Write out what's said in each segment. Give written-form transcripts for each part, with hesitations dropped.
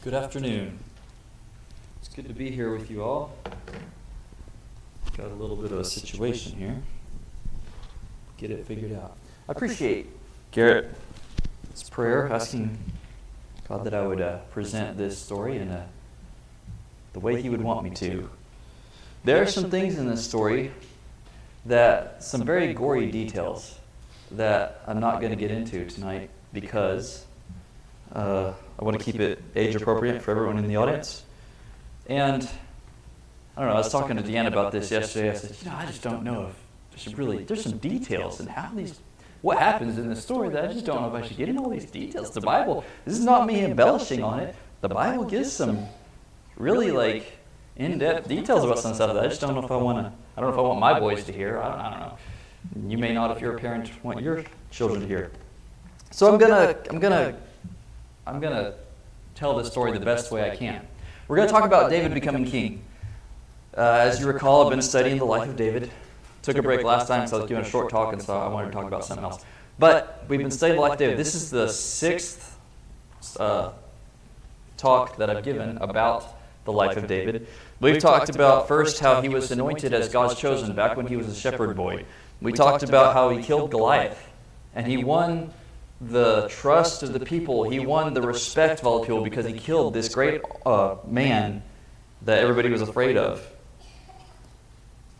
Good afternoon. It's good to be here with you all. Got a little bit of a situation here. Get it figured out. I appreciate Garrett's prayer, asking God that I would present this story in the way He would want me to. There are some things in this story some very gory details that I'm not going to get into tonight because I want to keep it age appropriate for everyone in the audience. And I don't know, I was talking to Deanna about this yesterday. I said, I just don't know if there's some details in what happens in the story that I just don't know if I should get into all these details. The Bible, this is not me embellishing on it. The Bible gives some really in-depth details about some stuff that I just don't know if I want my boys to hear. I don't know. You may not, if you're a parent, want your children to hear. So I'm gonna tell this story the best way I can. We're gonna talk about David becoming king. As you recall, I've been studying the life of David. Took a break last time, so I was doing a short talk, and so I wanted to talk about something else. But we've been studying the life of David. This is the sixth talk that I've given about the life of David. We've talked about first how he was anointed as God's chosen back when he was a shepherd boy. We talked about how he killed Goliath, and he won the trust of the people. He won the respect of all the people because he killed this great man that everybody was afraid of.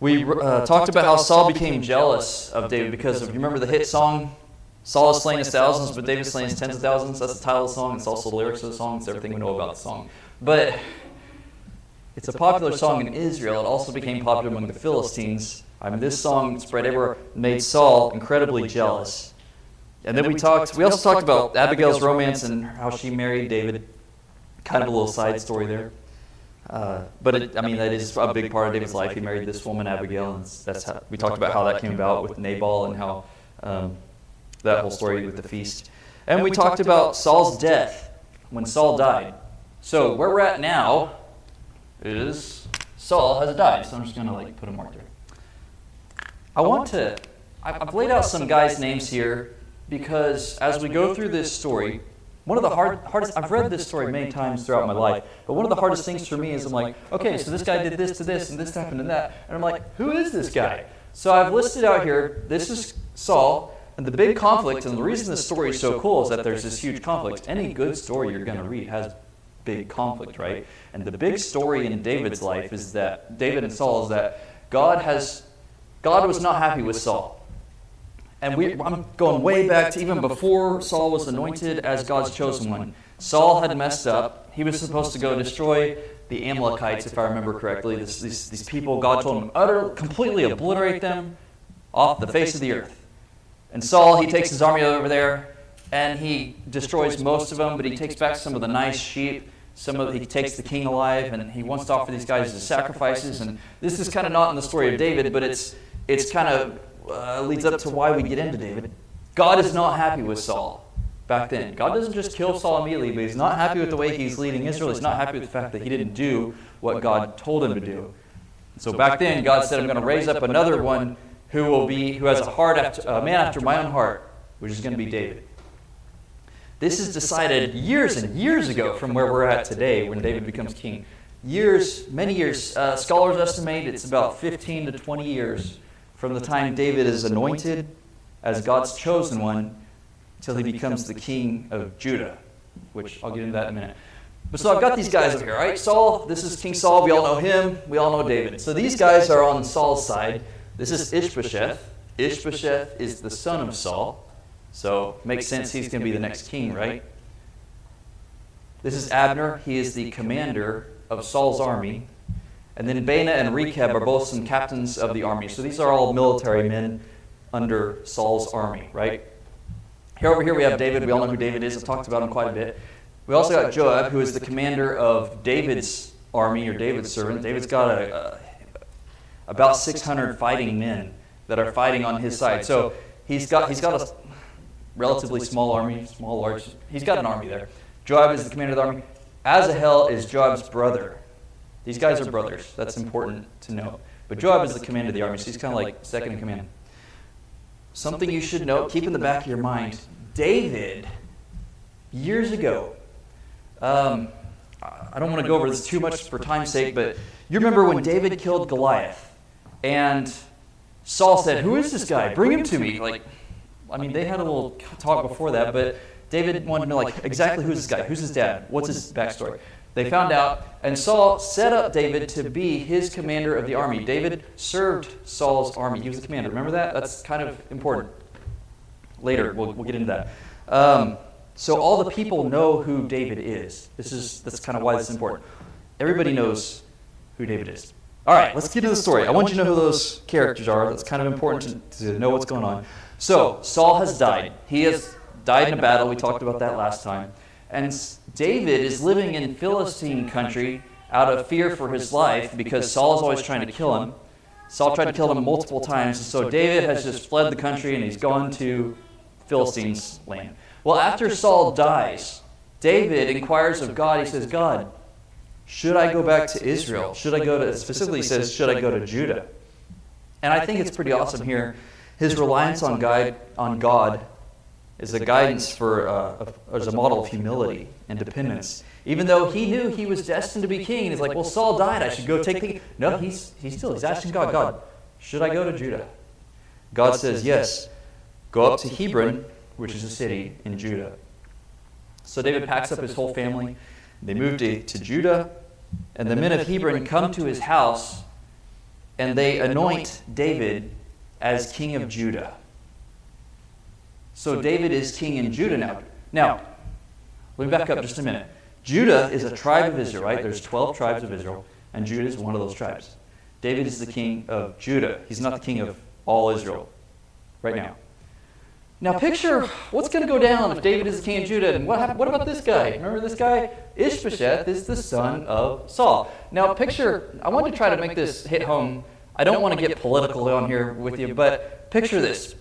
We talked about how Saul became jealous of David because you remember the hit song, Saul has slain his thousands, but David slain his tens of thousands. That's the title of the song. It's also the lyrics of the song. It's everything we know about the song. But it's a popular song in Israel. It also became popular among the Philistines. This song spread everywhere, made Saul incredibly jealous. And then we also talked about Abigail's romance and how she married David. Kind of a little side story there. But that is a big part of David's life. He married this woman, Abigail, and that's how we talked about how that came about with Nabal and how that whole story with the feast. And we talked about Saul's death when Saul died. So where we're at now is Saul has died. So I'm just going to put a mark there. I've laid out some guys' names here because as we go through this story, one of the hardest, I've read this story many times throughout my life, but one of the hardest things for me is I'm like, okay, so this guy did this to this, and this happened to that, and I'm like, who is this guy? So I've listed out here, this is Saul, and the big conflict, and the reason this story is so cool is that there's this huge conflict. Any good story you're going to read has big conflict, right? And the big story in David's life is that, David and Saul, is that God was not happy with Saul. And I'm going way back to even before Saul was anointed as God's chosen one. Saul had messed up. He was supposed to go destroy the Amalekites, if I remember correctly. These people, God told him completely obliterate them off the face of the earth. And Saul, he takes his army over there, and he destroys most of them, but he takes back some of the nice sheep. He takes the king alive, and he wants to offer these guys as sacrifices. And this is kind of not in the story of David, but it's kind of leads up to why we get into David. God is not happy with Saul back then. God doesn't just kill Saul immediately, but he's not happy with the way he's leading Israel. He's not happy with the fact that he didn't do what God told him to do. So back then, God said, I'm going to raise up another one who has a man after my own heart, which is going to be David. This is decided years and years ago from where we're at today when David becomes king. Many years. Scholars estimate it's about 15 to 20 years from the time David is anointed as God's chosen one till he becomes the king of Judah, which I'll get into that in a minute. But so I've got these guys over here, right? Saul, this is King Saul. We all know him. We all know David. So these guys are on Saul's side. This is Ishbosheth. Ishbosheth is the son of Saul. So makes sense he's going to be the next king, right? This is Abner. He is the commander of Saul's army. And then Baana and Rechab are both some captains of the army. So these are all military men under Saul's army, right? Over here we have David. We all know who David is. I've talked about him quite a bit. We also got Joab, who is the commander of David's army or David's servant. David's got about 600 fighting men that are fighting on his side. So he's got a relatively small army, large. He's got an army there. Joab is the commander of the army. Asahel is Joab's brother. These guys are brothers. That's important to know. But Joab is the commander of the army, so he's kind of like second in command. Something you should know, keep in the back of your mind, David, years ago, I don't want to go over this too much for time's sake, but you remember when David killed Goliath, and Saul said, "Who is this guy? Bring him to me." They had a little talk before that, but David wanted to know, exactly who's this guy? Who's his dad? What's his backstory? They found out, and Saul set up David to be his commander of the army. David served Saul's army. He was the commander. Remember that? That's kind of important. Later, we'll get into that. So all the people know who David is. That's kind of why this is important. Everybody knows who David is. All right, let's get into the story. I want you to know who those characters are. That's kind of important to know what's going on. So Saul has died. He has died in a battle. We talked about that last time. And David is living in Philistine country out of fear for his life because Saul is always trying to kill him. Saul tried to kill him multiple times. So David has just fled the country and he's gone to Philistine's land. Well, after Saul dies, David inquires of God. He says, "God, should I go back to Israel? Should I go to," specifically he says, "should I go to Judah?" And I think it's pretty awesome here. His reliance on God is a guidance as a model of humility and dependence. Even though he knew he was destined to be king, he's like, "Well, Saul died. I should go take the king." No, he's asking God, "Should I go to Judah?" God says, "Yes, go up to Hebron," which is a city in Judah. So David packs up his whole family. They move to Judah, and the men of Hebron come to his house, and they anoint David as king of Judah. So David is king in Judah now. Now, let me back up just a minute. Judah is a tribe of Israel, right? There's 12 tribes of Israel, and Judah is one of those tribes. David is the king of Judah. He's not the king of all Israel right now. Now picture what's going to go down if David is the king of Judah. And what about this guy? Remember this guy? Ishbosheth is the son of Saul. Now picture, I want to try to make this hit home. I don't want to get political on here with you, but picture this.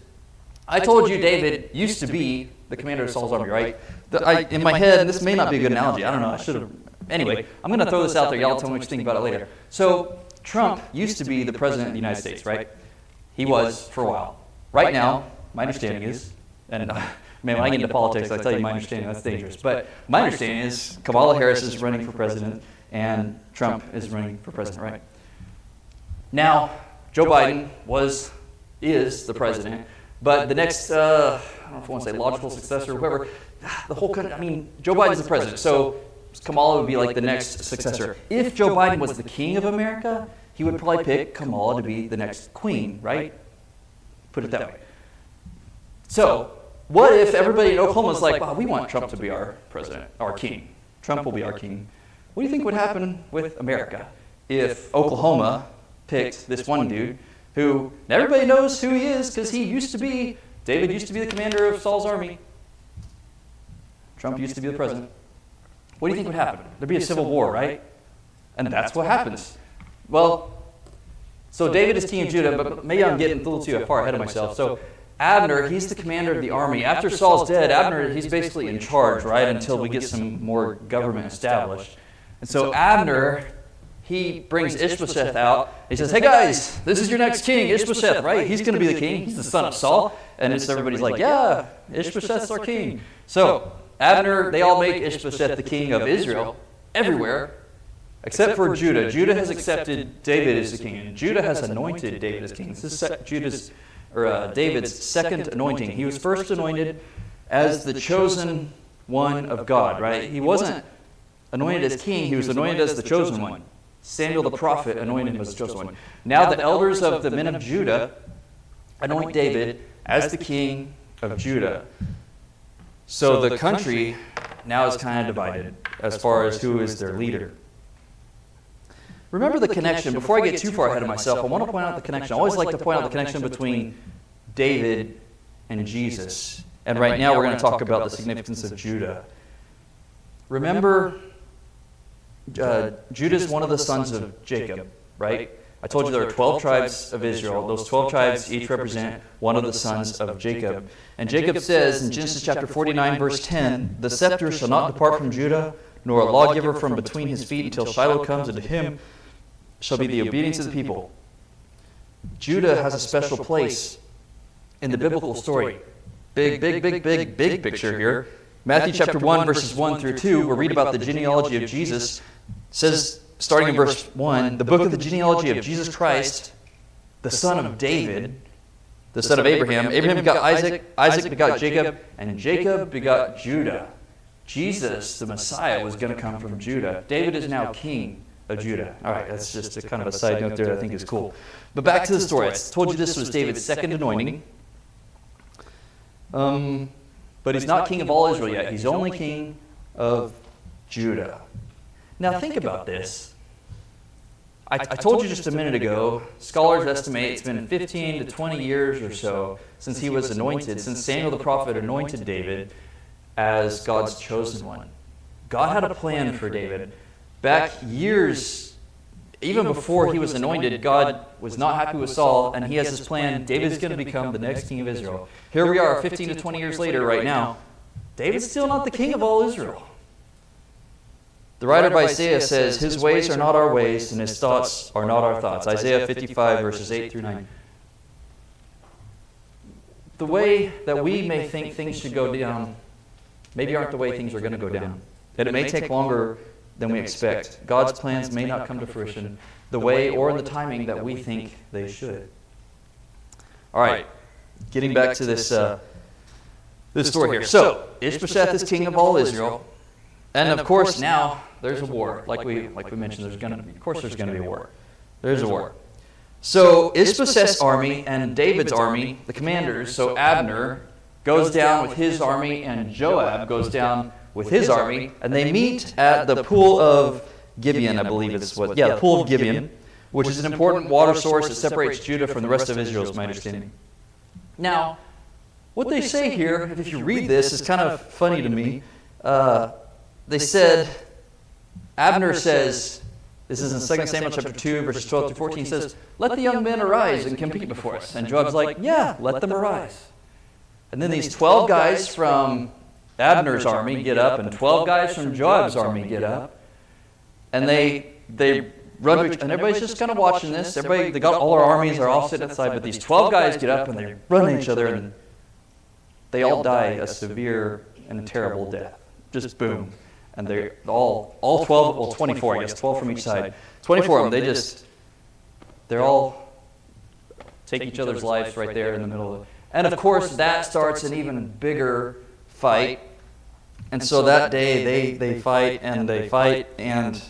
I told you David used to be the commander of Saul's army, right? In my head, and this may not be a good analogy. I don't know. I should have. Anyway, I'm going to throw this out there. Y'all tell me what you think about it later. So Trump used to be the president of the United States, right? He was for a while. Right now, my understanding is, and man, when I get into politics, I tell you my understanding, that's dangerous. But my understanding is Kamala Harris is running for president, and Trump is running for president, right? Now, Joe Biden is the president, but the next, I don't know if I want to say logical successor or whoever, the whole country, Joe Biden's the president, so Kamala would be like the next successor. If Joe Biden was the king of America, he would probably pick Kamala to be the next queen, right? Put it that way. So, what if everybody in Oklahoma is like, "Wow, we want Trump to be our president, our king. Trump will be our king." What do you think would happen with America if Oklahoma picked this one dude who everybody knows who he is because David used to be the commander of Saul's army. Trump used to be the president. What do you think would happen? There'd be a civil war, right? And that's what happens. Well, so David is king of Judah, but maybe I'm getting a little too far ahead of myself. So Abner, he's the commander of the army. After Saul's dead, Abner, he's basically in charge, right, until we get some more government established. And so Abner, he brings Ishbosheth out. He says, "Hey guys, this is your next king, Ishbosheth, right? He's going to be the king. He's the son of Saul." And everybody's like, "Yeah, Ishbosheth's our king." So Abner, they all make Ishbosheth the king of Israel everywhere, except for Judah. Judah has accepted David as the king, and Judah has anointed David as king. This is David's second anointing. He was first anointed as the chosen one of God, right? He wasn't anointed as king, he was anointed as the chosen one. Samuel the prophet anointed him as the chosen one. Now the elders of the men of Judah anoint David as the king of Judah. So the country now is kind of divided as far as who is their leader. Remember the connection. Before I get too far ahead of myself, I want to point out the connection. I always like to point out the connection between David and Jesus. And right now we're going to talk about the significance of Judah. Remember, Judah is one of the sons of Jacob, right? I told you there are 12 tribes of Israel. Those 12 tribes each represent one of the sons of Jacob. And Jacob says in Genesis chapter 49, verse 10, "The scepter shall not depart from Judah, nor a lawgiver from between his feet until Shiloh comes, and to him shall be the obedience of the people." Judah has a special place in the biblical story. Big picture here. Matthew chapter 1, verses 1 through 2, we'll read about the genealogy of Jesus. It says, starting in verse 1, the book of the genealogy of Jesus Christ, the son of David, the son of Abraham. Abraham begot Isaac, Isaac begot Jacob, and Jacob begot Judah. Jesus, the Messiah, was going to come from Judah. David is now king of Judah. All right, that's just a kind of a side note there I think is cool. But back to the story. I told you this was David's second anointing. But he's not king of all Israel yet. He's only king of Judah. Now think about this. I told you just a minute ago, scholars estimate it's been 15 to 20 years or so since he was anointed, since Samuel the prophet anointed David as God's chosen one. God had a plan for David. Back years, even before he was anointed, God was not happy with Saul, and he has this plan. David's going to become the next king of Israel. Here we are 15 to 20 years later right now. David's still not the king of all Israel. The writer of Isaiah says, his ways are not our ways, and his thoughts are not our thoughts. Isaiah 55, verses 8 through 9. The way that we may think things should go down maybe aren't the way things are going to go down. And it may take longer than we expect. God's plans may not come to fruition the way or in the timing that we think they should. All right, getting back to this story here. So, Ishbosheth is king of all Israel. And of course, now there's a war. Like we mentioned, there's going to be a war. There's a war. So Ishbosheth's army and David's army, the commanders, so Abner goes down with his army and Joab goes down with his army, and they meet at the pool of Gibeon, I believe it's what. Yeah, the pool of Gibeon, which is an important water source that separates Judah from the rest of Israel, is my understanding. Now, what they say here, if you read this, is kind of funny to me. They said, Abner says, this is in 2 Samuel chapter 2, verses 12 through 14, says, let the young men arise and compete before us. And Joab's like, yeah, let them arise. And then these 12 guys from Abner's army get up, and 12 guys from Joab's army get up, and they run to each, and everybody's just kind of watching this. Everybody, they got all our armies, are all sitting outside, but these 12 guys get up and they run at each other, and they all die a severe and a terrible death. Just boom. And they're all 12, well 24, I guess, 12 from each side. 24 of them, they're all take each other's lives right there in the middle of it. And of course, that starts an even bigger fight. And so that day, they fight, and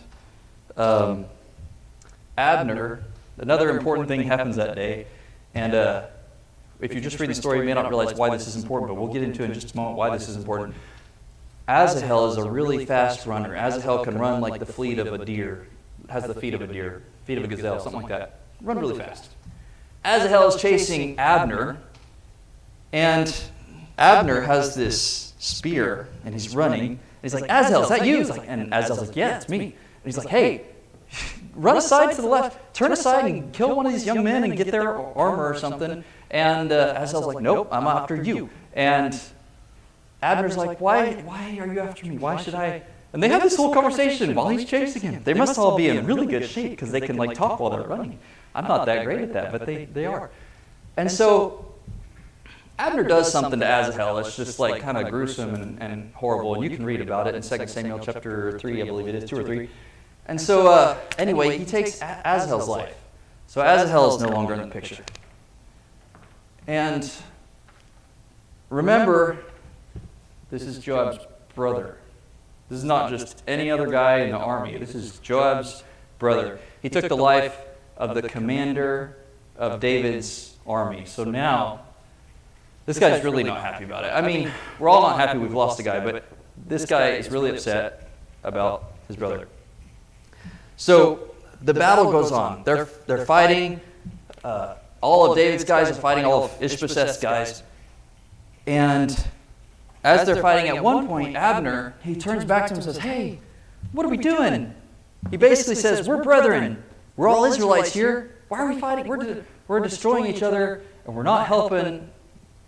Abner, another important thing happens that day. And if you just read the story, you may not realize why this is important, but we'll get into in just a moment why this is important. Asahel is a really fast runner. Asahel can run like the fleet of a deer. Has the feet of a deer, feet of a gazelle, something like that. Run really fast. Asahel is chasing Abner, and Abner has this spear, and he's running. And he's like, Asahel, is that you? And Asahel's like, yeah, it's me. And he's like, hey, run aside to the left, turn aside and kill one of these young men and get their armor or something. And Asahel's like, nope, I'm after you. And Abner's like, why are you after me? Why should I? And they have this whole conversation while he's chasing him. They must all be in really good shape because they can like talk while they're running. I'm not that great at that, but they are. And so Abner does something to Asahel. It's just like kind of gruesome and horrible. And you can read about it in 2 Samuel chapter 3, I believe it is, 2 or 3. And so anyway, he takes Asahel's life. So Asahel is no longer in the picture. And remember, this is Joab's brother. This is not just any other guy in the army. This is Joab's brother. He took the life of the commander of David's army. So now, this guy's really not happy about it. I mean, we're all not happy we've lost a guy, but this guy is really upset about his brother. So the battle goes on. They're fighting. All of David's guys are fighting all of Ishbosheth's guys. And as they're fighting, at one point, Abner, he turns back to him and says, hey, what are we doing? He basically says, we're brethren. We're all Israelites here. Why are we fighting? We're destroying each other, and we're not helping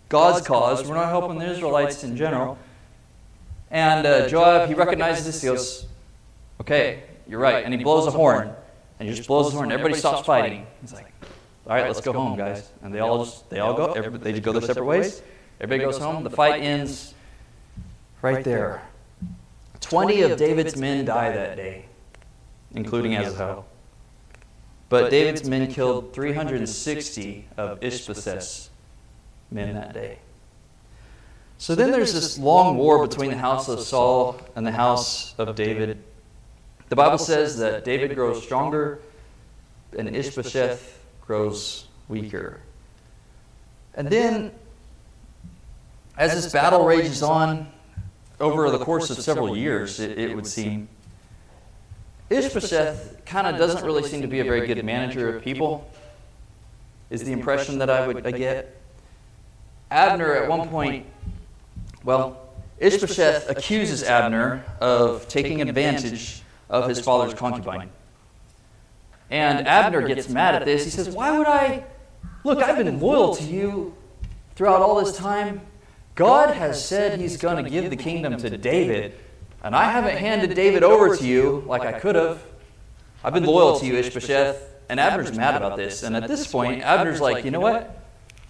God's cause. We're not helping the Israelites in general. And Joab, he recognizes this. He goes, okay, you're right. And he blows a horn. And he just blows the horn. Everybody stops fighting. He's like, all right, let's go home, guys. And they all go. They just go their separate ways. Everybody goes home. The fight ends right there. 20 of David's men die that day, including Asahel. But David's men killed 360 of Ishbosheth's men that day. So then there's this long war between the house of Saul and the house of David. The Bible says that David grows stronger and Ishbosheth grows weaker. And then, as this battle rages on over the course of several years, it would seem, Ishbosheth kind of doesn't really seem to be a very good manager of people, is the impression that I get. Abner at one point, Ishbosheth accuses Abner of taking advantage of his father's concubine. And Abner gets mad at this. He says, why would I? Look, I've been loyal to you throughout all this time. God has said he's going to give the kingdom to David, and I haven't handed David over to you like I could have. I've been loyal to you, Ishbosheth. And Abner's mad about this. And at this point, Abner's like, you know what?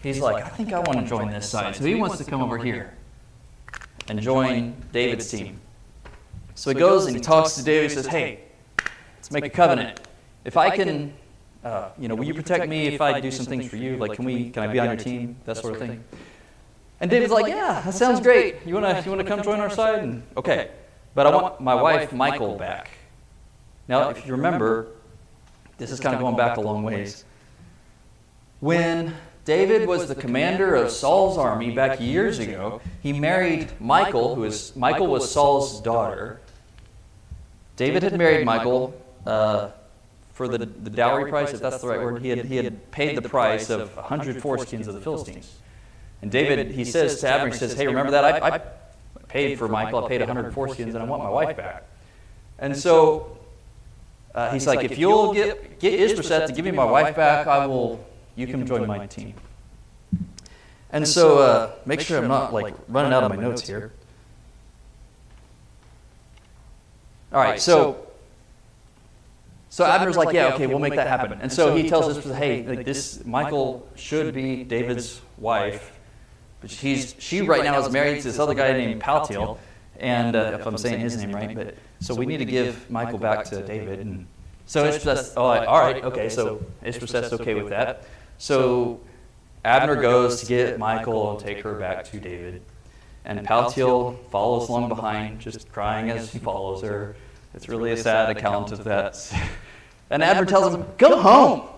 He's like, I think I want to join this side. So he wants to come over here and join David's team. So he goes and he talks to David. He says, hey, let's make a covenant. If I can, will you protect me if I do some things for you? Like, can I be on your team? That sort of thing. And David's like, yeah, that sounds great. You want to come join our side? And, okay, but I want my wife Michal back. Now, if you remember, this is kind of going back a long ways. When David was the commander of Saul's army back years ago, he married Michal, Michal was Saul's daughter. David had married Michal for the dowry price, if that's the right word. He had paid the price of 100 foreskins of the Philistines. And David, he says to Abner, he says, hey, remember that? I paid for Michal, I paid 100 foreskins, and I want my wife back. And so he's like, if you'll get Ishbosheth to give me my wife back, you can join my team. And so make sure I'm not running out of my notes here. All right, so Abner's like, yeah, okay, we'll make that happen. And so he tells Ishbosheth, hey, this Michal should be David's wife, but she right now is married to this other guy named Paltiel, and if I'm saying his name right, but so we need to give Michal back to David. And so Ishbosheth, all right, okay, so Ishbosheth's okay with that. So Abner goes to get Michal and take her back to David. And Paltiel follows along behind, just crying as he follows her. It's really a sad account of that. And Abner tells him, go home.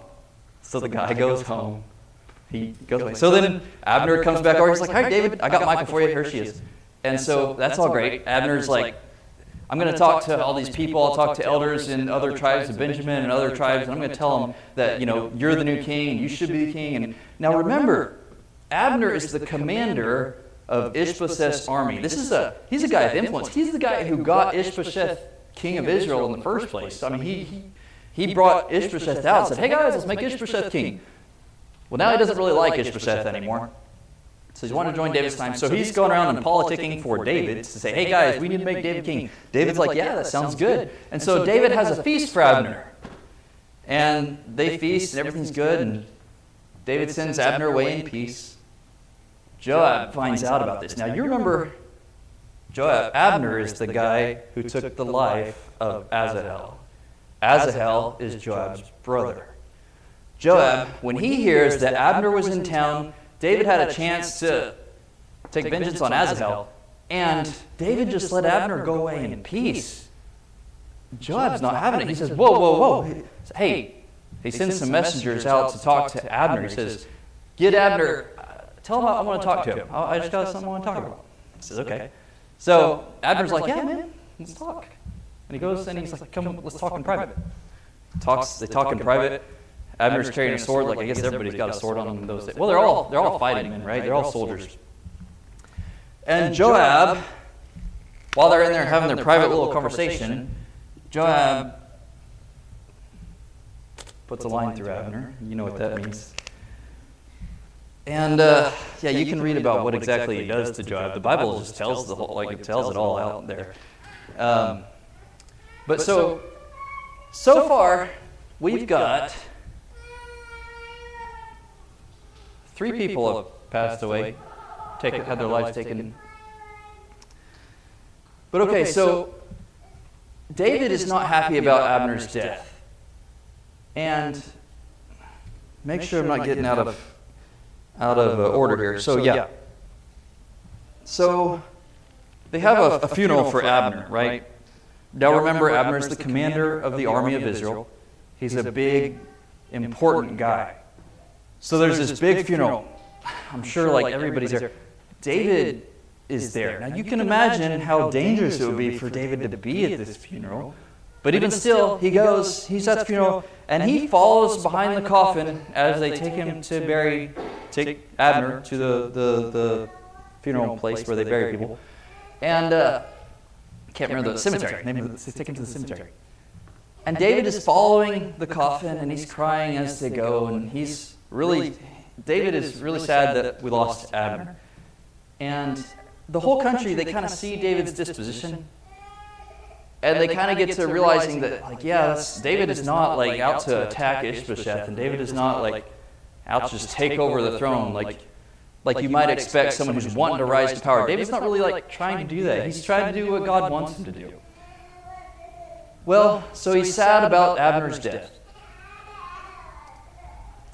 So the guy goes home. He goes away. So then Abner comes back over. He's like, all right, David, I got Michal for you. Here she is. And so that's all great. Abner's like, I'm going to talk to all these people. I'll talk to elders in other tribes of Benjamin and other tribes, and I'm going to tell them that, you're the new king, and you should be the king. And now remember, Abner is the commander of Ishbosheth's army. He's a guy of influence. He's the guy who got Ishbosheth king of Israel in the first place. I mean, he brought Ishbosheth out and said, hey guys, let's make Ishbosheth king. Well, now he doesn't really like Ishbosheth anymore. So he's wanting to join David's time. So he's going around and politicking for David to say, hey guys, we need to make David king. David's like, yeah, that sounds good. And so David has a feast for Abner. And they feast and everything's good. And David sends Abner away in peace. Joab finds out about this. Now you remember, Abner is the guy who took the life of Asahel. Asahel is Joab's brother. Joab, when he hears that Abner was in town, David had a chance to take vengeance on Asahel, and David just let Abner go away in peace. Joab's not having it. He says, whoa. Hey, he sends some messengers out to talk to Abner. He says, get Abner, tell him I want to talk to him. I just got something I want to talk about. He says, okay. So Abner's like, yeah, man, let's talk. And he goes and he's like, come, let's talk in private. They talk in private. Abner's carrying a sword, like I guess everybody's got a sword on them in those days. Well, they're all fighting men, right? They're all soldiers. And Joab, while they're in there having their private little conversation, Joab puts a line through Abner. You know what that means. And you can read about what exactly he does to Joab. The Bible just tells it tells it all out there. But so far, we've got 3 people have passed away, had their lives taken. But okay, so David is not happy about Abner's death. And make sure I'm not getting out of order here. So yeah. So they have a funeral for Abner, right? Now remember, Abner is the commander of the army of Israel. He's a big, important guy. So there's this big funeral. I'm sure like everybody's there. David is there. Now you can imagine how dangerous it would be for David to be at this funeral. But even still, he's at the funeral, and he follows behind the coffin as they take him to take Abner to the funeral place where they bury people. And can't remember the cemetery. They take him to the cemetery. And David is following the coffin, and he's crying as they go, and David is really sad that we lost Abner. And the whole country, they kind of see David's disposition. And they kind of get to realizing that, like, David is not, like, out to attack Ishbosheth, and David is not, like, out to just take over the throne, like you might expect someone who's wanting to rise to power. David's not really, like, trying to do that. He's trying to do what God wants him to do. Well, so he's sad about Abner's death.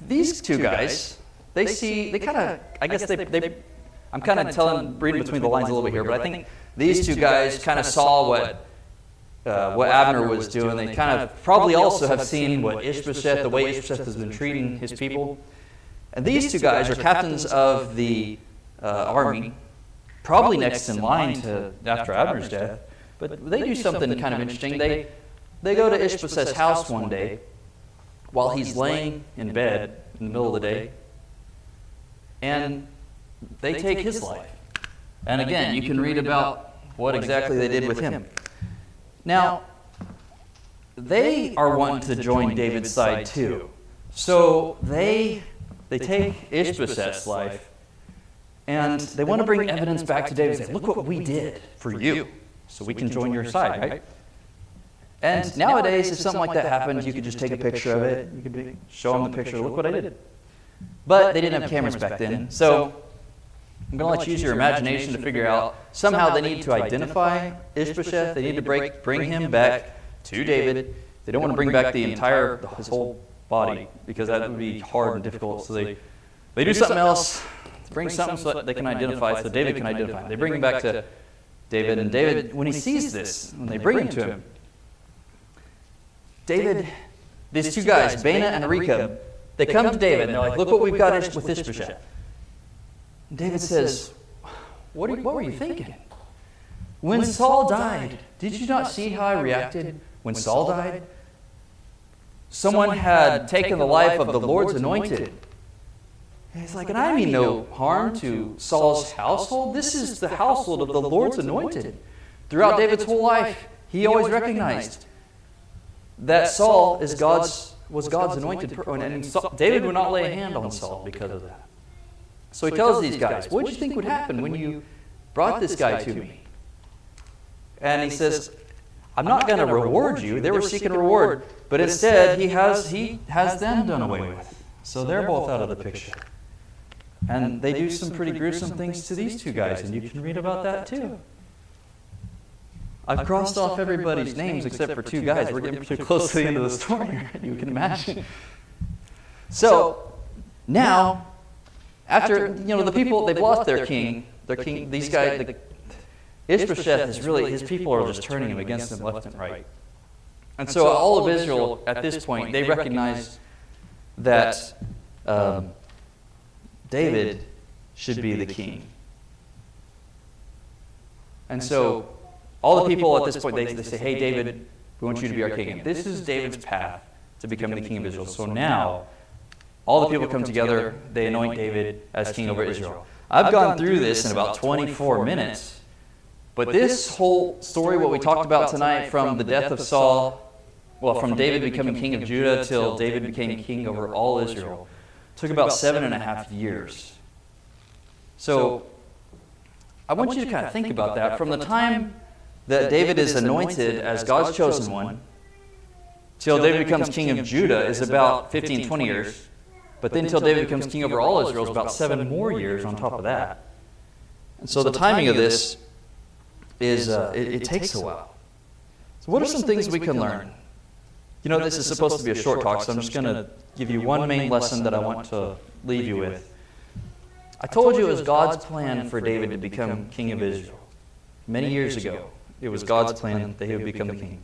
These two guys, I'm kind of reading between the lines a little bit here, but I think these two guys kind of saw what Abner was doing. They kind of probably also have seen the way Ishbosheth has been treating his people. And these two guys are captains of the army, probably next in line after Abner's death. But they do something kind of interesting. They go to Ishbosheth's house one day while he's laying in bed in the middle of the day, and they take his life. And again, you can read about what exactly they did with him. Now, they are wanting to join David's side too. So they take Ishbosheth's life, and they want to bring evidence back to David and say, look what we did for you, so we can join your side, right? And nowadays, if something like that happened, you could just take a picture of it. You could show them the picture, look what I did. But they didn't have cameras back then, so I'm going to let you use your imagination to figure out, somehow they need to identify Ishbosheth. They need to bring him back to David. They don't want to bring back his whole body, because that would be hard and difficult. So they do something else, bring something so that they can identify, so David can identify him. They bring him back to David, and David, when he sees this, when they bring him to him, these two guys, Baana and Rechab, they come to David, and they're like, look what we've got with Ishbosheth. And David says, what were you thinking? When Saul died, did you not see how I reacted when Saul died? Someone had taken the life of the Lord's anointed. And he's like, and I mean no harm to Saul's household. This is the household of the Lord's anointed. Throughout David's whole life, he always recognized that Saul was God's anointed person. And David would not lay a hand on Saul because of that. So he tells these guys, what did you think would happen when you brought this guy to me? And he says, I'm not going to reward you. They were seeking a reward. But instead, he has them done away with. So they're both out of the picture. And they do some pretty gruesome things to these two guys, and you can read about that too. I've crossed off everybody's names except for two guys. We're getting pretty close to the end of the story, you can imagine. So now, after the people, they've lost their king. These guys, Ishbosheth is really, his people are just turning him against him left and right. And so all of Israel at this point, they recognize that David should be the king. And so all the people at this point, they say, hey, David, we want you to be our king. And this is David's path to becoming the king of Israel. So now, all the people come together, they anoint David as king over Israel. I've gone through this in about 24 minutes. But this whole story, what we talked about tonight, from the death of Saul, from David becoming king of Judah till David became king over all Israel, took about 7.5 years. So I want you to kind of think about that. From the time that David is anointed as God's chosen one till David becomes king of Judah is about 15, 20 years. But then till David becomes king over all Israel is about 7 more years on top of that. And so the timing of this is it takes a while. So what are some things we can learn? You know, this is supposed to be a short talk, so I'm just going to give you one main lesson that I want to leave you with. I told you it was God's plan for David to become king of Israel. Many years ago, it was God's plan that he would become the king.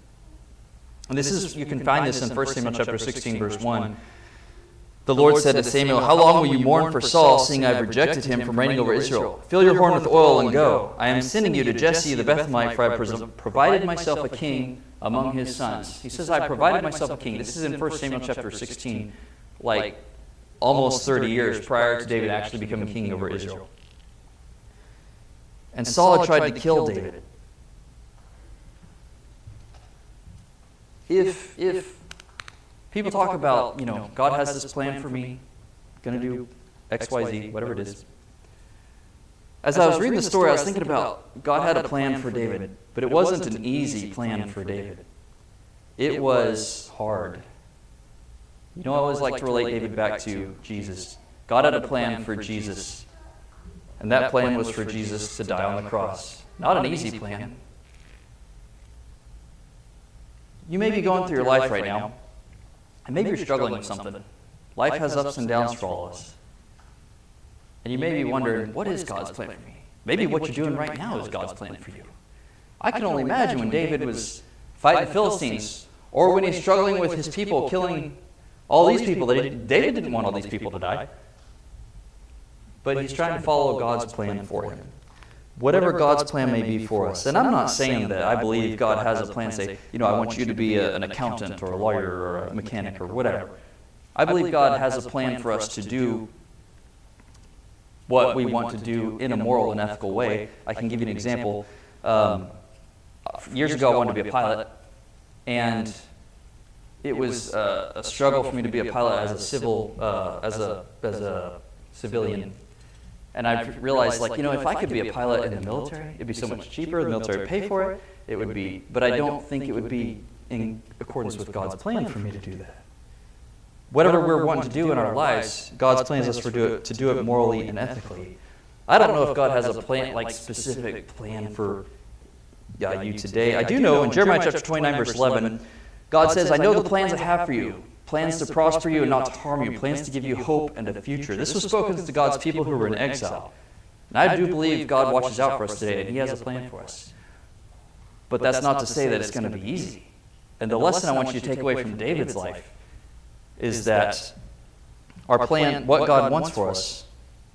And this is, you can find this in 1 Samuel chapter 16, verse 1. The Lord said to Samuel, "How long will you mourn for Saul, seeing I have rejected him from reigning over Israel? Fill your horn with oil and go. I am sending you to Jesse the Bethlehemite, for I have provided myself a king among his sons." He says, "I provided myself a king." This is in 1 Samuel chapter 16, like almost 30 years prior to David actually becoming king over Israel. And Saul had tried to kill David. If people talk about, you know, God has this plan for me, going to do X, Y, Z, whatever it is. As I was reading the story, I was thinking about God had a plan for David, but it wasn't an easy plan for David. It was hard. You know, I always like to relate David back to Jesus. God had a plan for Jesus, and that plan was for Jesus to die on the cross. Not an easy plan. You may be going through your life right now, and maybe you're struggling with something. Life has ups and downs for all of us. And you may be wondering, what is God's plan for me? Maybe what you're doing right now is God's plan for you. I can only imagine when David was fighting the Philistines, or when he's struggling with his people, killing all these people. David didn't want all these people to die. But he's trying to follow God's plan for him. Whatever God's plan may be for us. And I'm not saying that I believe God has a plan, say, you know, I want you to be an accountant or a lawyer or a mechanic or whatever. I believe God has a plan for us to do what we want to do in a moral and ethical way. I can give you an example. Years ago, I wanted to be a pilot, and it was a struggle for me to be a pilot as a civilian. And I realized, like, you know, if I could be a pilot in the military, it'd be so much cheaper. The military would pay for it. It would be, but I don't think it would be in accordance with God's plan for me to do that. Whatever we're wanting to do in our lives, God's plan is us to do it morally and ethically. I don't know if God has a plan, like specific plan for you today. I do know in Jeremiah chapter 29, verse 11, God says, "I know the plans I have for you, plans to prosper you and not to harm you, plans to give you hope and a future." This was spoken to God's people who were in exile. And I do believe God watches out for us today, and He has a plan for us. But that's not to say that it's going to be easy. And the lesson I want you to take away from David's life is that our plan, what God wants for us,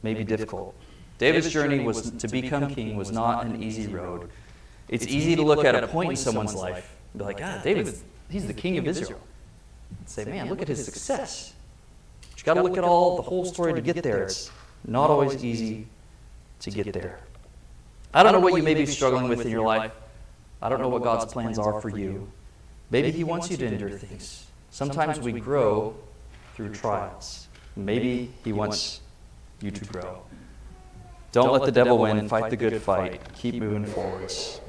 may be difficult. David's journey was to become king was not an easy road. It's easy to look at a point in someone's life and be like, David, he's the king of Israel. And say, man, look at his success. But you got to look at the whole story to get there. It's not always easy to get there. I don't know what you may be struggling with in your life. I don't know what God's plans are for you. Maybe He wants you to endure things. Sometimes we grow through trials. Maybe He wants you to grow. Don't let the devil win. Fight the good fight. Keep moving forwards.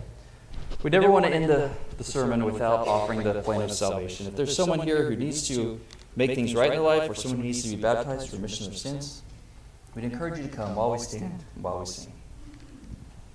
We never want to end the sermon without offering the plan of salvation. If there's someone here who needs to make things right in their life, or someone who needs to be baptized for remission of sins, we'd encourage you to come while we stand and while we sing.